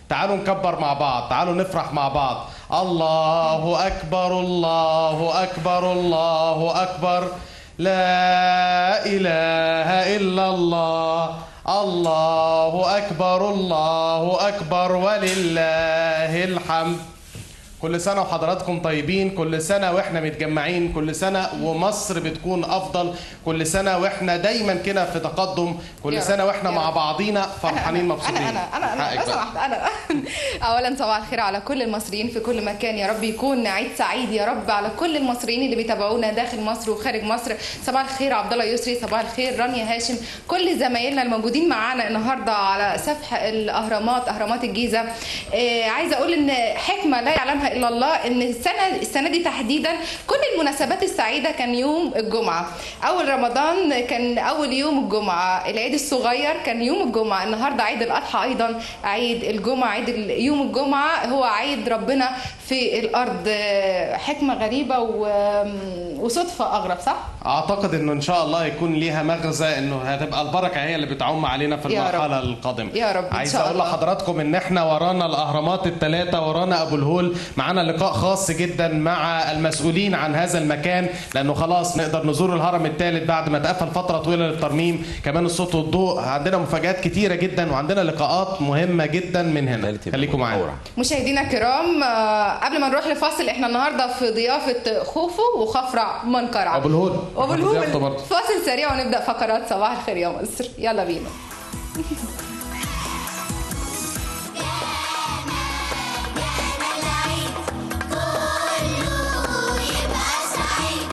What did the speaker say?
تعالوا نكبر مع بعض، تعالوا نفرح مع بعض. الله أكبر الله أكبر الله أكبر، لا إله إلا الله، الله أكبر الله أكبر ولله الحمد. كل سنة وحضراتكم طيبين، كل سنة واحنا متجمعين، كل سنة ومصر بتكون أفضل، كل سنة واحنا دايما كده في تقدم، كل سنة واحنا مع بعضينا فرحانين مبسوطين. أنا أولا صباح الخير على كل المصريين في كل مكان، يا رب يكون عيد سعيد يا رب على كل المصريين اللي بيتابعونا داخل مصر وخارج مصر. صباح الخير عبد الله يسري، صباح الخير رانيا هاشم، كل زمايلنا الموجودين معانا النهارده على سفح الأهرامات، أهرامات الجيزة. عايزة أقول إن حكمة لا يعلمها الا الله ان السنه دي تحديدا كل المناسبات السعيده كان يوم الجمعه. اول رمضان كان اول يوم الجمعه، العيد الصغير كان يوم الجمعه، النهارده عيد الاضحى ايضا عيد الجمعه، عيد يوم الجمعه هو عيد ربنا في الارض. حكمه غريبه وصدفه اغرب، صح؟ اعتقد انه ان شاء الله يكون ليها مغزى، انه هتبقى البركه هي اللي بتعم علينا في المرحله القادمه يا رب. عايز اقول لحضراتكم ان احنا ورانا الاهرامات الثلاثه، ورانا ابو الهول، معانا لقاء خاص جدا مع المسؤولين عن هذا المكان، لانه خلاص نقدر نزور الهرم الثالث بعد ما اتقفل فتره طويله للترميم، كمان الصوت والضوء، عندنا مفاجآت كتيره جدا وعندنا لقاءات مهمه جدا من هنا. خليكم معانا مشاهدينا الكرام. قبل ما نروح لفاصل، احنا النهارده في ضيافه خوفو وخفرع منقرع ابو الهول. فاصل سريع ونبدا فقرات صباح الخير يا مصر، يلا بينا.